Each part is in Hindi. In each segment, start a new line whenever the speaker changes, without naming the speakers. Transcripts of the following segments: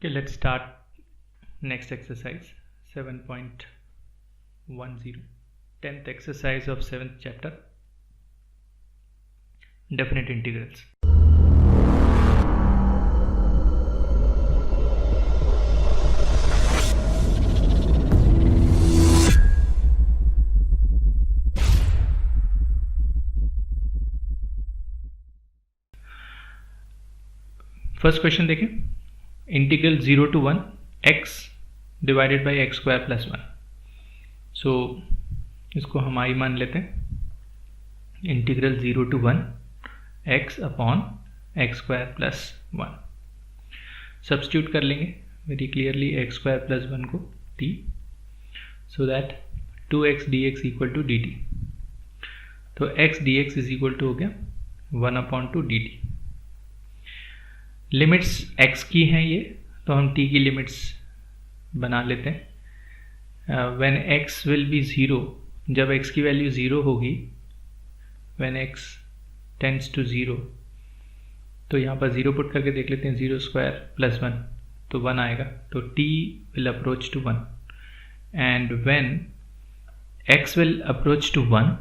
Okay, let's start next exercise 7.10, 10th exercise of 7th chapter, definite integrals. First question देखें, integral 0 to 1 x divided by X square plus 1. So इसको हम आई मान लेते हैं. Integral 0 to 1 x upon X square plus 1. Substitute कर लेंगे very clearly X square plus 1 को t, so that 2x dx equal to dt. तो x dx is equal to हो गया 1/2 dt. लिमिट्स x की हैं ये, तो हम t की लिमिट्स बना लेते हैं. व्हेन x विल बी 0, जब x की वैल्यू 0 होगी, व्हेन x टेंड्स टू 0, तो यहाँ पर 0 पुट करके देख लेते हैं. 0 स्क्वायर प्लस 1 तो 1 आएगा, तो t will approach to 1. And when x will approach to 1,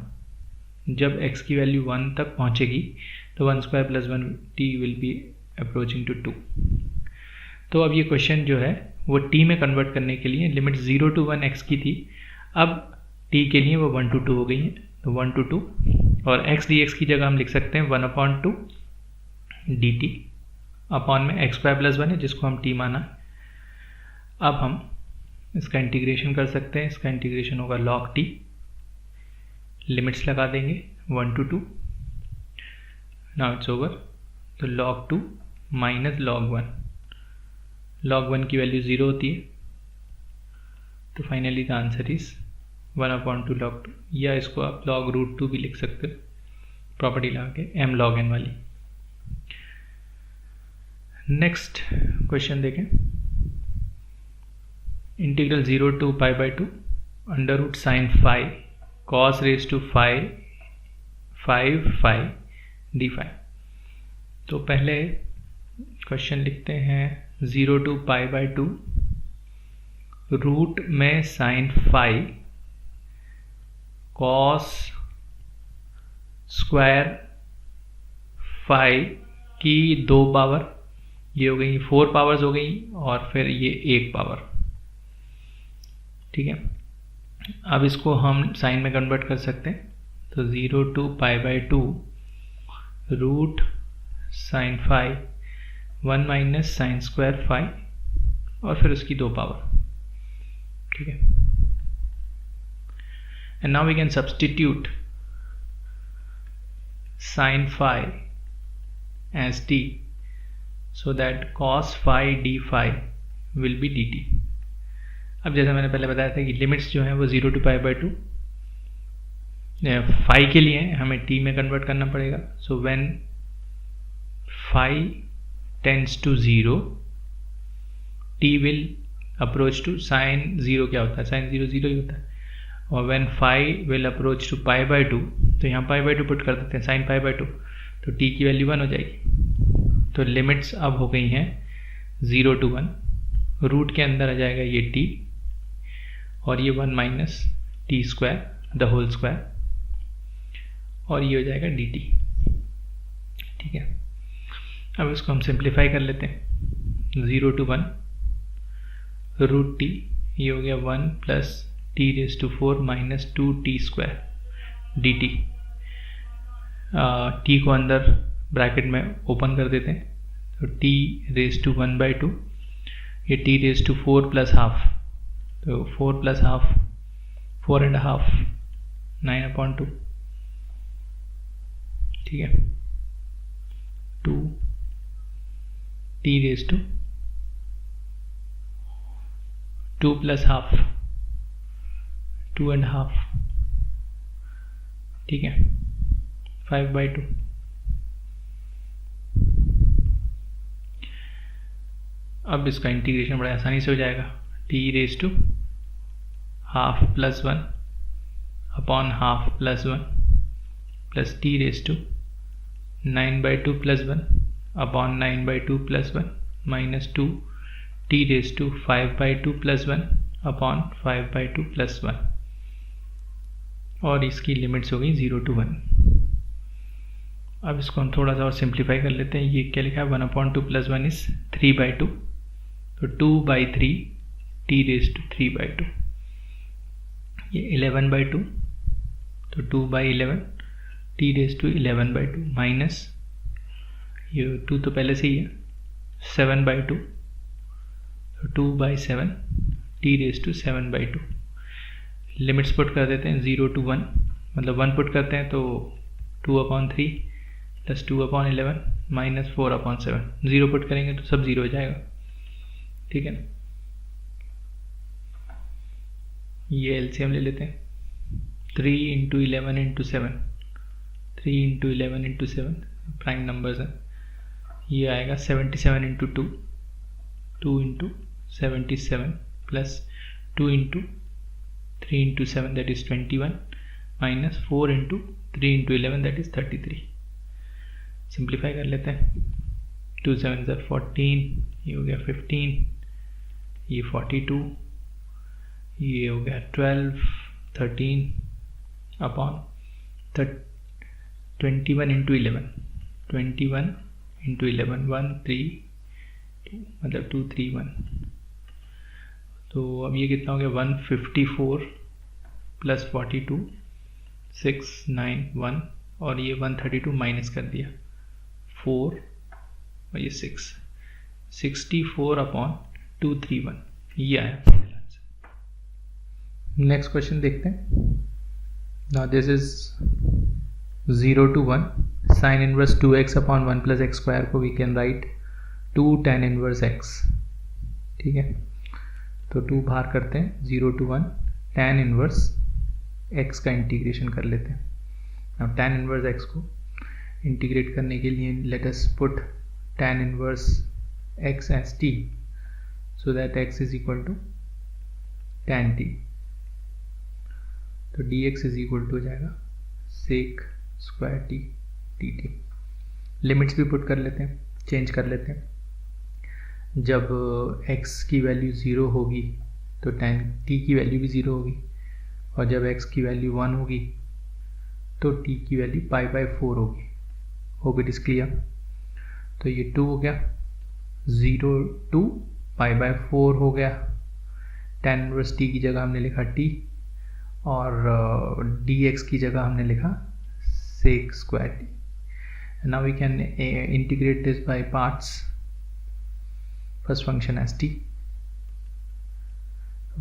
जब x की वैल्यू 1 तक पहुँचेगी, तो 1 square plus 1 t will be approaching to 2. तो अब ये क्वेश्चन जो है वो t में कन्वर्ट करने के लिए लिमिट 0 to 1 x की थी, अब t के लिए वो 1 to 2 हो गई है, तो 1 to 2. और x dx की जगह हम लिख सकते हैं 1/2 dt. अपॉन में एक्स स्क्वायर प्लस 1 है जिसको हम t माना. अब हम इसका इंटीग्रेशन कर सकते हैं. इसका इंटीग्रेशन होगा log t. लिमिट्स लगा देंगे 1 to 2. Now it's over. तो log 2 माइनस log 1. log 1 की वैल्यू 0 होती है, तो finally the answer is 1/2 log 2, या इसको आप log रूट 2 भी लिख सकते हो, प्रॉपर्टी लगा के m log n वाली. नेक्स्ट क्वेश्चन देखें. Integral 0 to π/2 under root sine phi cos raise to 5 D phi. तो पहले क्वेश्चन लिखते हैं 0 to π/2 रूट में sine phi cos square phi की 2 पावर, ये हो गई 4 पावर्स हो गई, और फिर ये 1 पावर. ठीक है, अब इसको हम साइन में कन्वर्ट कर सकते हैं. तो 0 to π/2 root sine phi 1 minus sine square phi, और फिर उसकी 2 पावर. ठीक है, and now we can substitute sine phi as t, so that cos phi D phi will be dt. अब जैसा मैंने पहले बताया था कि लिमिट्स जो हैं वो 0 to π/2 फाई के लिए हमें t में कन्वर्ट करना पड़ेगा. So when phi tends to 0, t will approach to sine 0. क्या होता है? साइन 0 0 ही होता है. और when phi will approach to π/2, तो यहाँ π/2 पुट कर देते हैं, साइन π/2, तो t की वैल्यू 1 हो जाएगी. तो लिमिट्स अब हो गई हैं 0 to 1. रूट के अंदर आ जाएगा ये t, और ये 1 minus t square the whole square, और ये हो जाएगा dt. ठीक है, अब इसको हम सिंप्लीफाई कर लेते हैं. 0 to 1 रूट टी, ये हो गया 1 plus t raise to 4 minus 2t square dt. t को अंदर ब्रैकेट में ओपन कर देते हैं, तो t रेज टू 1/2, ये t raise to 4 plus half, तो 4 प्लस हाफ 4.5 9/2. ठीक है, 2 t raise to 2 plus half 2.5. ठीक है, 5/2. अब इसका इंटीग्रेशन बड़ा आसानी से हो जाएगा. t raise to half plus 1 upon half plus 1 plus t raise to 9/2 plus 1 upon 9/2 plus 1 minus 2 t raise to 5/2 plus 1 upon 5/2 plus 1, और इसकी लिमिट्स हो गई 0 to 1। अब इसको हम थोड़ा सा और सिंप्लीफाई कर लेते हैं। ये क्या लिखा है, 1/2 प्लस 1 इज 3/2, तो 2/3 t रेज टू 3/2, ये 11/2, तो 2/11 t रेज टू 11/2 माइनस ये 2 तो पहले से ही है 7/2, तो 2/7 t raise to 7/2। Limits put कर देते हैं 0 to 1, मतलब 1 पुट करते हैं तो 2/3 प्लस 2/11 माइनस 4/7। 0 पुट करेंगे तो सब 0 हो जाएगा, ठीक है। ये एलसीएम ले लेते हैं, 3 × 11 × 7, 3 × 11 × 7 प्राइम नंबर्स हैं। ये आएगा 77 × 2, 2 × 77 plus 2 × 3 × 7 that is 21 minus 4 × 3 × 11 that is 33। Simplify कर लेते हैं, 2 7 ज़ा 14, ये हो गया 15, ये 42, ये हो गया 12, 13 अपॉन 21 × 11, 21 × 11 1 3 2 मतलब 2 3 1। तो अब ये कितना हो गया, 154 प्लस 42 6 9 1, और ये 132 माइनस कर दिया 4 और ये 6, 64/231, ये आया। नेक्स्ट क्वेश्चन देखते हैं। Now this is 0 to 1, sine inverse 2x/1 + x² को we can write 2 tan inverse x, ठीक है। तो 2 बाहर करते हैं, 0 to 1 tan इनवर्स x का इंटीग्रेशन कर लेते हैं। अब tan इनवर्स x को इंटीग्रेट करने के लिए let us put tan inverse x as t, so that x is equal to tan t, तो dx इज इक्वल टू हो जाएगा sec square t dt। Limits भी पुट कर लेते हैं, चेंज कर लेते हैं। जब x की वैल्यू 0 होगी तो tan t की वैल्यू भी 0 होगी, और जब x की वैल्यू 1 होगी तो t की वैल्यू π/4 होगी। Hope it is clear. तो ये 2 हो गया, 0 to π/4 हो गया, tan इनवर्स t की जगह हमने लिखा t, और dx की जगह हमने लिखा sec square t। Now we can integrate this by parts. First function as t,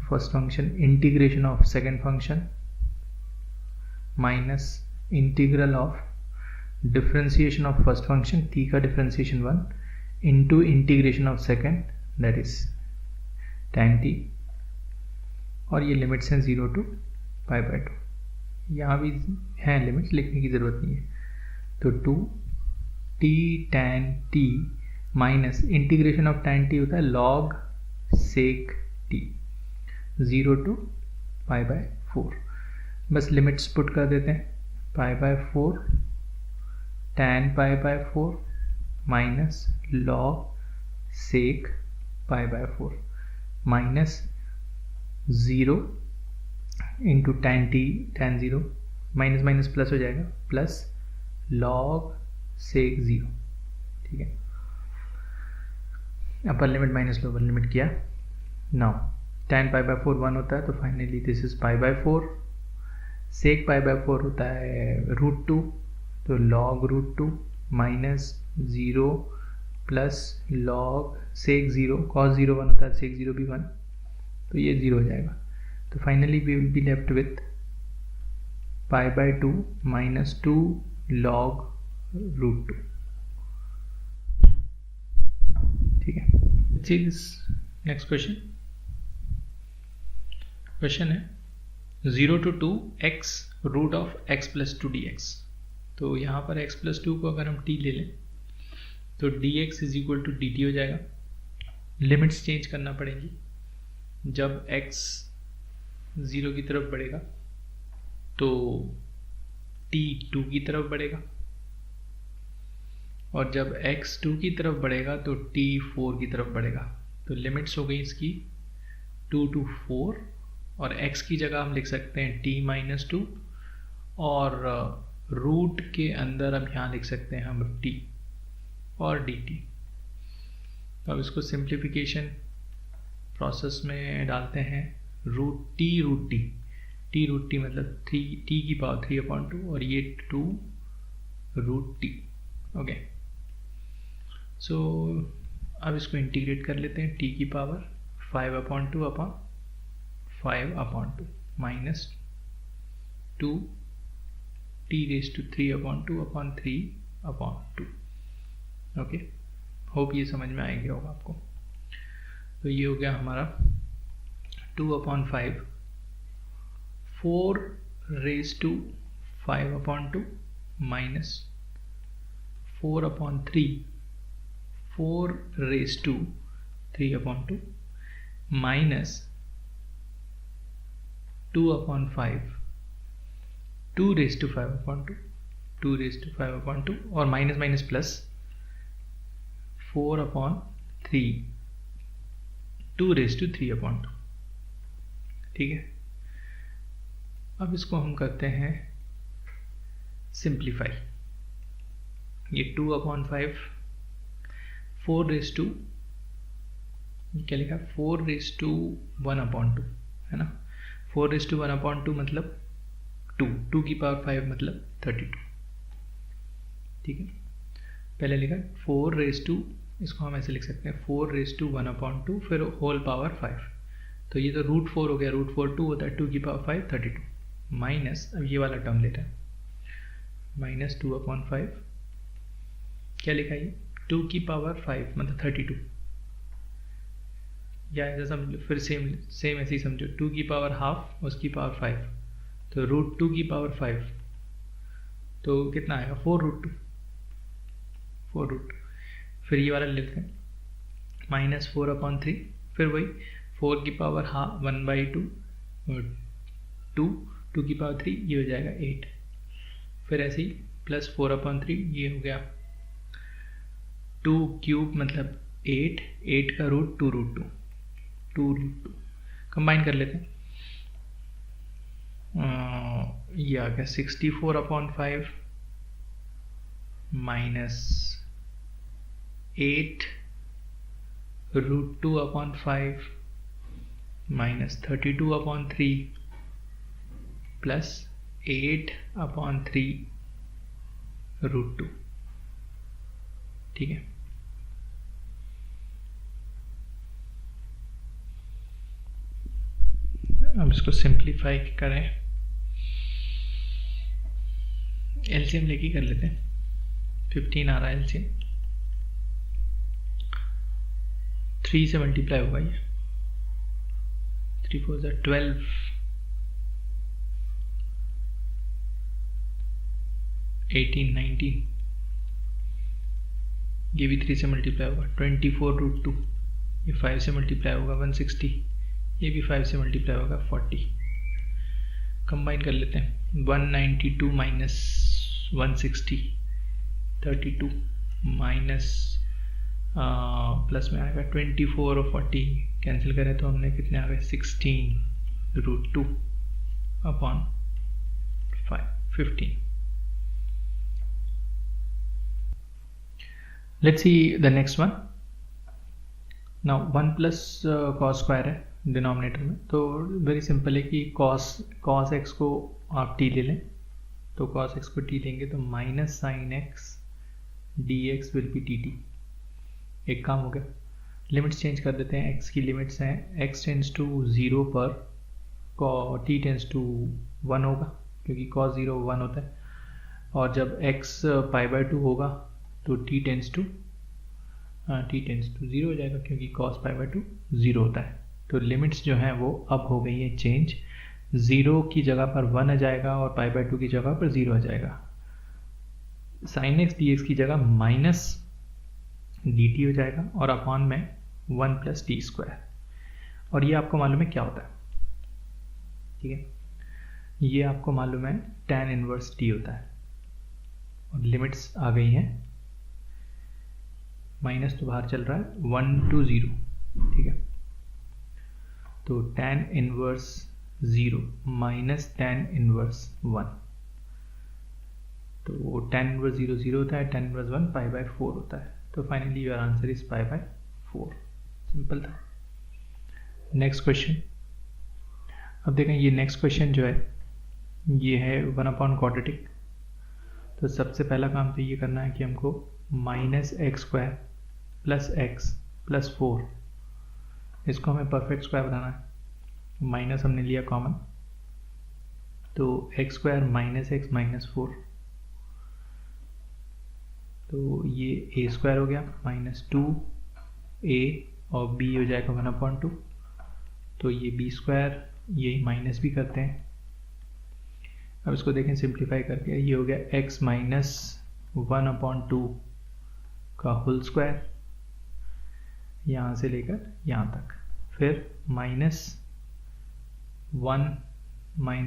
first function integration of second function minus integral of differentiation of first function t का differentiation 1 into integration of second that is tan t, और ये लिमिट्स हैं 0 to π/2। यहाँ भी हैं लिमिट्स, लिखने की ज़रूरत नहीं है। तो 2 t tan t minus integration of tan t होता है log sec t, 0 to π/4। बस लिमिट्स पुट कर देते हैं, π/4 tan π/4 minus log sec π/4 minus 0 into tan t, tan 0 minus minus plus हो जाएगा, प्लस log sec 0, ठीक है। Upper limit minus lower limit किया। नाउ tan π/4 1 होता है, तो फाइनली दिस इज π/4, sec π/4 होता है √2, तो log √2 minus 0 plus log sec 0, cos 0 1 होता है, sec 0 भी 1, तो ये 0 हो जाएगा। तो finally we will be left with π/2 minus 2 log √2, ठीक है। नेक्स्ट क्वेश्चन है 0 to 2 x root of x + 2 dx। तो यहाँ पर x + 2 को अगर हम t ले लें तो dx is equal to dt हो जाएगा। लिमिट्स चेंज करना पड़ेंगी। जब x 0 की तरफ बढ़ेगा तो t 2 की तरफ बढ़ेगा, और जब x 2 की तरफ बढ़ेगा तो t 4 की तरफ बढ़ेगा। तो लिमिट्स हो गई इसकी 2 to 4 और x की जगह हम लिख सकते हैं t-2 और रूट के अंदर अब यहाँ लिख सकते हैं हम t और dt। तो अब इसको सिंप्लीफिकेशन प्रोसेस में डालते हैं रूट टी मतलब 3 t की पावर 3/2 और ये 2 रूट टी। ओके, सो अब इसको इंटीग्रेट कर लेते हैं t की power 5/2 minus 2 t⁵3/2/3/2। Okay, hope ये समझ में आएगा होगा आपको। तो ये हो गया हमारा 2/5 4⁵5/2 माइनस 4/3 4⁵3/2 माइनस 2/5 2⁵5/2 और माइनस माइनस प्लस 4/3 2⁵3/2। ठीक है, अब इसको हम करते हैं सिंप्लीफाई। ये 2/5 4 क्या लिखा 4⁵1/2 है ना। 4⁵1/2 मतलब 2 की पावर 5 मतलब 32। ठीक है, पहले लिखा 4 इसको हम ऐसे लिख सकते हैं 4⁵1/2 फिर होल पावर 5। तो ये तो √4 हो गया, √4 2 होता है, 2 की पावर 5 32 माइनस अब ये वाला टर्म लेते हैं माइनस 2/5 क्या लिखा ये 2 की पावर 5 मतलब 32 या ऐसा समझो, फिर सेम ऐसे ही समझो 2 की पावर हाफ उसकी पावर 5 तो √2 की पावर 5 तो कितना आएगा 4√2 फिर ये वाला लेते हैं माइनस 4/3 फिर वही 4 की पावर हाफ 1/2 और 2 की पावर 3 ये हो जाएगा 8 फिर ऐसे ही प्लस 4/3 ये हो गया 2³ मतलब 8 का रूट 2√2 कंबाइन कर लेते हैं। ये आ गया 64/5 माइनस 8√2/5 माइनस 32/3 प्लस 8/3√2। ठीक है, अब इसको सिंप्लीफाई करें, एलसीएम लेके कर लेते हैं। 15 आ रहा है एलसीएम, 3 से मल्टीप्लाई होगा ये 3 4 12 18 19 ये भी 3 से मल्टीप्लाई होगा 24√2 ये 5 से मल्टीप्लाई होगा 160 ये भी 5 से मल्टीप्लाई होगा 40। कंबाइन कर लेते हैं 192 माइनस 160 32 माइनस प्लस में आएगा 24 और 40 कैंसिल करें तो हमने कितने आ गए 16√2/15। Let's see the next one. Now 1 plus cos square है डिनोमिनेटर में, तो वेरी सिंपल है कि cos x को आप t ले लें, तो cos x को t लेंगे तो minus sine x dx will be dt। एक काम हो गया, लिमिट्स चेंज कर देते हैं। x की लिमिट्स हैं x टेंस टू 0 पर t टेंस टू 1 होगा क्योंकि cos 0 1 होता है, और जब x π/2 होगा तो t टेंस टू 0 हो जाएगा क्योंकि cos π/2 0 होता है। तो लिमिट्स जो हैं वो अब हो गई है चेंज, 0 की जगह पर 1 आ जाएगा और π/2 की जगह पर 0 आ जाएगा। sin x dx की जगह माइनस dt हो जाएगा और अपॉन में 1 प्लस टी स्क्वायर, और ये आपको मालूम है क्या होता है। ठीक है, ये आपको मालूम है tan इनवर्स t होता है, और लिमिट्स आ गई हैं, माइनस तो बाहर चल रहा है 1 to 0 ठीक है। तो tan inverse 0 minus tan inverse 1, तो tan इनवर्स 0 0 होता है, tan इनवर्स 1 π/4 होता है। तो finally your answer is π/4। Simple था। Next question. अब देखें ये नेक्स्ट क्वेश्चन जो है ये है 1/क्वाड्रेटिक। तो सबसे पहला काम तो ये करना है कि हमको -x² + x + 4 इसको हमें परफेक्ट स्क्वायर बनाना है। माइनस हमने लिया कॉमन, तो x² - x - 4, तो ये a² हो गया -2a और b हो जाएगा 1/2। तो ये b², ये माइनस भी करते हैं। अब इसको देखें सिंप्लीफाई करके, ये हो गया x - 1/2 का होल स्क्वायर यहाँ से लेकर यहाँ तक, फिर -1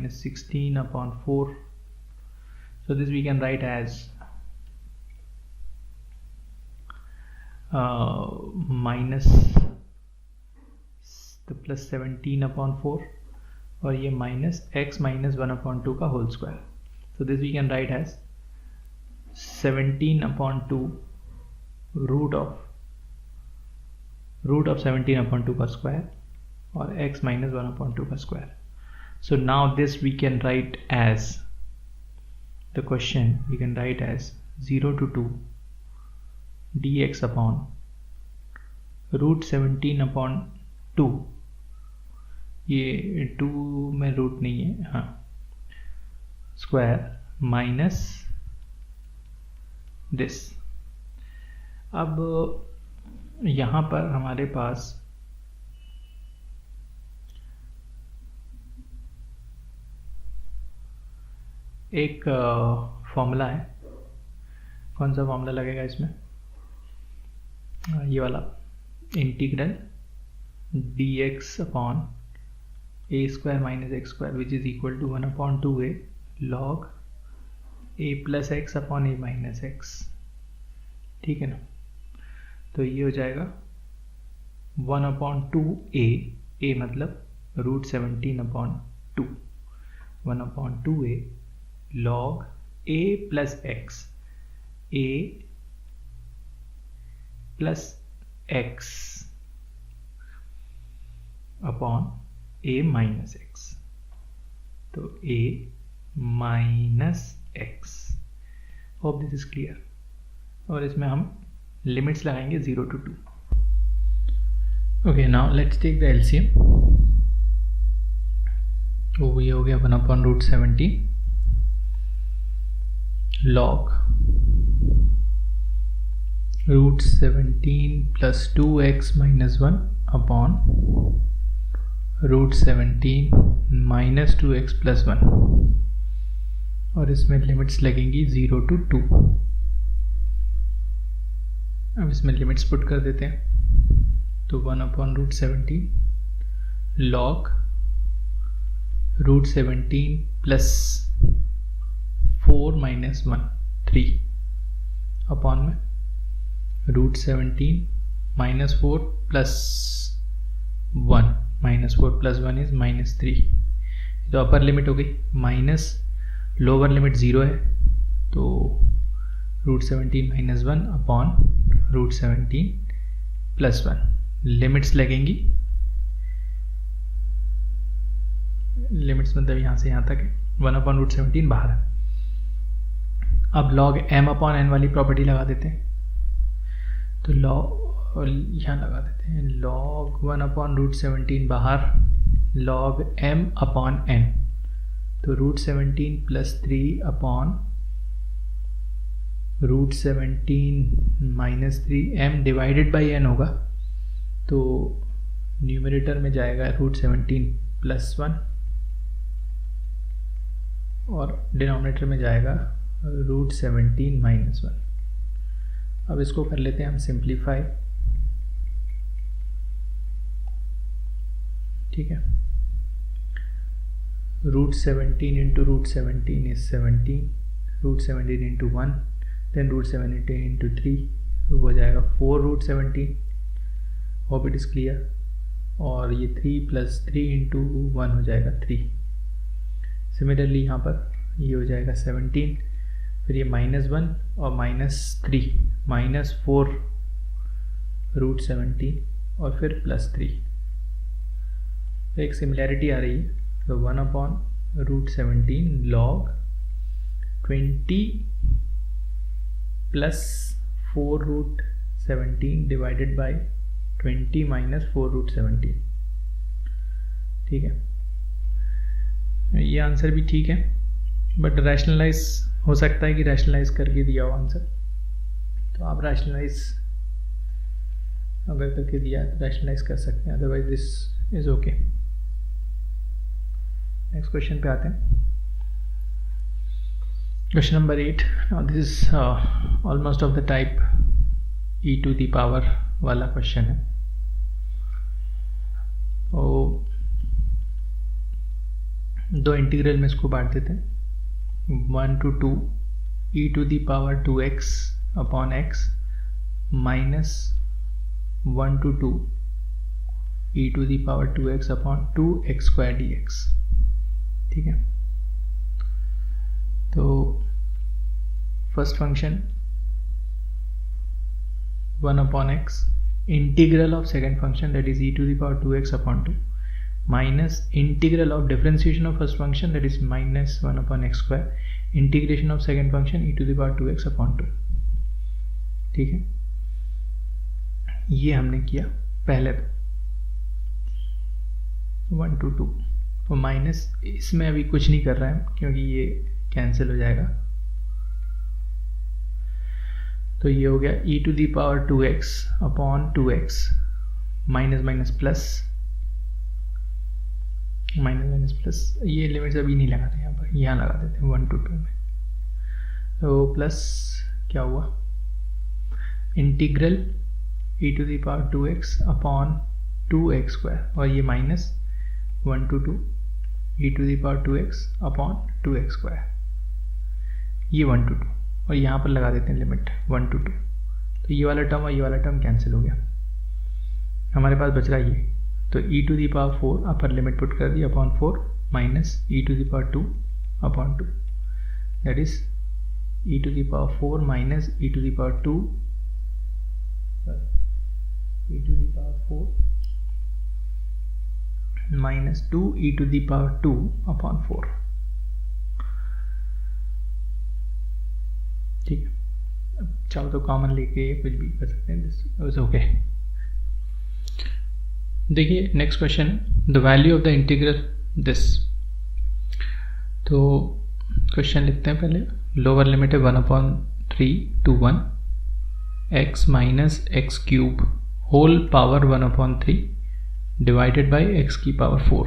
- 16/4। so this we can write as minus the plus 17/4 और ये minus x - 1/2 का whole square. so this we can write as 17/2 root of 17/2 का स्क्वायर और x - 1/2 का square. so now this we can write as the question, we can write as 0 to 2 dx upon root 17/2, ये 2 में रूट नहीं है, हाँ, स्क्वायर माइनस दिस। अब यहाँ पर हमारे पास एक फॉर्मूला है। कौन सा फॉर्मूला लगेगा इसमें? ये वाला, integral dx upon a² - x² which is equal to 1/2a log a + x upon a - x। ठीक है ना? तो ये हो जाएगा 1/2a, a मतलब root 17/2, 1/2a log a + x, a + x upon a - x, तो a - x। Hope this is clear. और इसमें हम लिमिट्स लगाएंगे 0 to 2। Okay, now let's take the LCM. तो ये हो गया 1/17 log root 17 + 2x - 1 upon root 17 - 2x + 1, और इसमें लिमिट्स लगेंगी 0 to 2। अब इसमें लिमिट्स पुट कर देते हैं। तो 1/17 log रूट 17 + 4 - 1 3 अपॉन में रूट 17 - 4 + 1 -4 + 1 इज -3। तो अपर लिमिट हो गई, माइनस लोअर लिमिट 0 है, तो रूट 17 - 1 अपॉन रूट 17 + 1। लिमिट्स लगेंगी, लिमिट्स मतलब यहाँ से यहाँ तक है, 1/√17 बाहर है। अब log m/n वाली प्रॉपर्टी लगा देते हैं। तो log यहाँ लगा देते हैं, log 1/√17 बाहर, log m/n, तो रूट 17 + 3 अपॉन root 17 - 3 m divided by n होगा, तो न्यूमरेटर में जाएगा रूट 17 + 1 और डिनोमिनेटर में जाएगा रूट 17 - 1। अब इसको कर लेते हैं हम सिंप्लीफाई। ठीक है, root 17 × root 17 is 17, root 17 × 1, then root 17 × 3 हो जाएगा 4 root 17, hope it is clear. और ये 3 + 3 × 1 हो जाएगा 3। सिमिलरली यहाँ पर ये हो जाएगा 17, फिर ये -1 और -3, -4√17 और फिर +3। तो एक सिमिलैरिटी आ रही है। तो 1/√17 log 20 + 4√17 डिवाइडेड बाय 20 - 4√17। ठीक है, ये आंसर भी ठीक है, बट रैशनलाइज हो सकता है कि रैशनलाइज करके दिया हो आंसर। तो आप रैशनलाइज अगर करके दिया तो रैशनलाइज कर सकते हैं, otherwise this is okay. Next question पे आते हैं। Question number 8। Now this is almost of the type e⁻ वाला क्वेश्चन है। तो दो इंटीग्रल में इसको बांट देते हैं। 1 to 2 e⁻2x upon x minus 1 to 2 e⁻2x upon 2x² dx। ठीक है, तो first function 1 upon x, integral of second function that is e⁻2x upon 2 minus integral of differentiation of first function that is -1 upon x², integration of second function e⁻2x upon 2। ठीक है, ये हमने किया पहले 1 to 2। तो माइनस इसमें अभी कुछ नहीं कर रहा है क्योंकि ये कैंसिल हो जाएगा। तो ये हो गया e⁻2x upon 2x, minus minus plus, minus plus. ये लिमिट्स अभी नहीं लगाते यहाँ पर, यहाँ लगा देते हैं 1 to 2 में। तो प्लस क्या हुआ, इंटीग्रल e⁻2x upon 2x², और ये minus 1 to 2 e⁻2x upon 2x², ये 1 to 2, और यहाँ पर लगा देते हैं लिमिट 1 to 2। तो ये वाला टर्म और ये वाला टर्म कैंसिल हो गया, हमारे पास बच रहा है ये। तो e⁻4 अपर लिमिट पुट कर दी upon 4 minus e⁻2 upon 2, that is e⁻4 minus e⁻2 minus 2 e⁻2 upon 4। ठीक है, अब चाहो तो कॉमन लेके कुछ भी कर सकते हैं, दिस ओके। देखिए next question, the value of the integral this. तो क्वेश्चन लिखते हैं पहले। लोअर लिमिट है 1/3 to 1 x minus x³ whole power 1/3 divided by x⁴।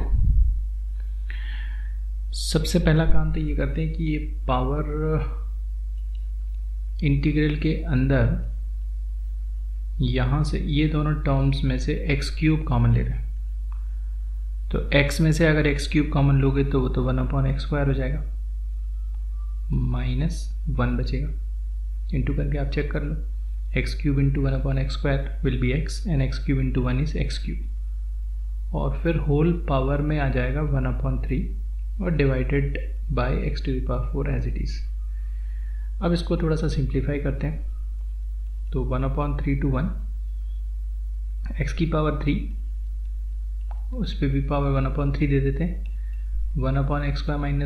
सबसे पहला काम तो ये करते हैं कि ये पावर इंटीग्रल के अंदर यहाँ से ये दोनों टर्म्स में से x³ कॉमन ले रहे हैं। तो x में से अगर x³ कॉमन लोगे तो वो तो 1/x² हो जाएगा, -1 बचेगा। इंटू करके आप चेक कर लो, x³ × 1/x² will be x and x³ × 1 is x³, और फिर होल पावर में आ जाएगा 1/3 और divided by x⁴ as it is. अब इसको थोड़ा सा सिंप्लीफाई करते हैं। तो 1/3 to 1 x⁻3, उस पर भी पावर 1/3 दे देते हैं, 1/x² - 1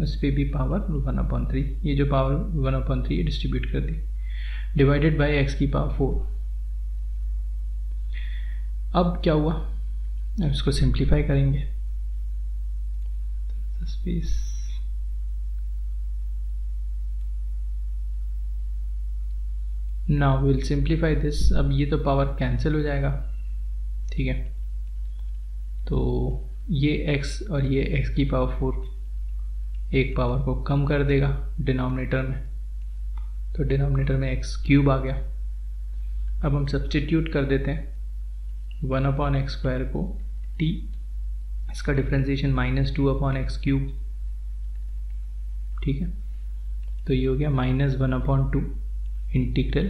उस पर भी पावर 1/3, ये जो पावर 1/3 डिस्ट्रीब्यूट कर दी, डिवाइडेड बाय x⁴। अब क्या हुआ, अब इसको सिंप्लीफाई करेंगे। Space now will simplify this. अब ये तो पावर कैंसिल हो जाएगा, ठीक है। तो ये x और ये x⁴ एक पावर को कम कर देगा डिनोमिनेटर में, तो डिनोमिनेटर में x³ आ गया। अब हम सब्स्टिट्यूट कर देते हैं 1/x² को t, इसका डिफ्रेंसिएशन -2/x³, ठीक है। तो ये हो गया -1/2 इंटीग्रल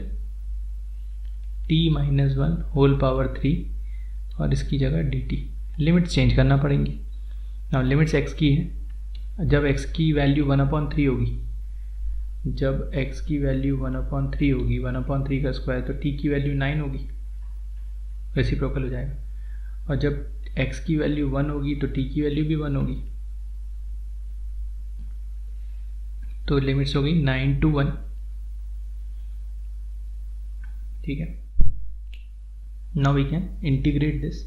t - 1 होल पावर 3 और इसकी जगह dt। लिमिट्स चेंज करना पड़ेंगी। अब लिमिट्स x की है, जब x की वैल्यू 1/3 होगी, जब x की वैल्यू 1/3 होगी, 1/3 का स्क्वायर, तो t की वैल्यू 9 होगी, रेसिप्रोकल हो जाएगा। और जब x की वैल्यू 1 होगी तो t की वैल्यू भी 1 होगी, तो लिमिट्स हो गई 9 to 1। ठीक है, now we can integrate this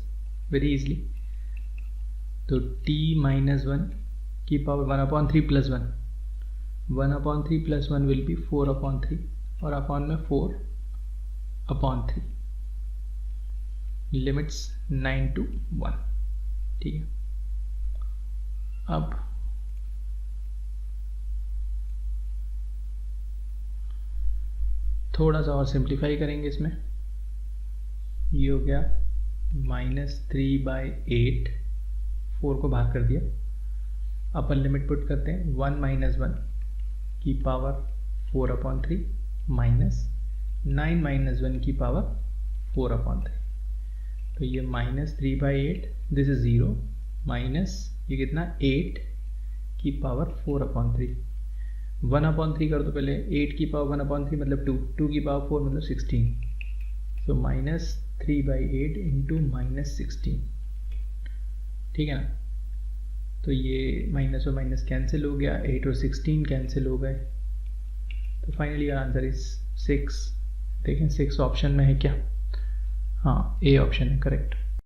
very easily. तो t - 1 की पावर 1/3 + 1, 1/3 + 1 विल बी 4/3 और अपॉन में 4/3, लिमिट्स 9 to 1। ठीक है, अब थोड़ा सा और सिंप्लीफाई करेंगे इसमें। ये हो गया -3/8, 4 को भाग कर दिया, अपर लिमिट पुट करते हैं, 1 - 1 की पावर 4/3 माइनस 9 - 1 की पावर 4/3, तो ये -3/8, दिस इज 0, माइनस ये कितना 8 की पावर 4/3, 1/3 कर दो पहले, 8 की पावर 1/3 मतलब 2, 2 की पावर 4 मतलब 16, सो -3/8 इंटू -16। ठीक है ना, तो ये माइनस और माइनस कैंसिल हो गया, 8 और 16 कैंसिल हो गए, तो फाइनली आंसर इज 6। देखें 6 ऑप्शन में है क्या? हाँ, ए ऑप्शन है करेक्ट।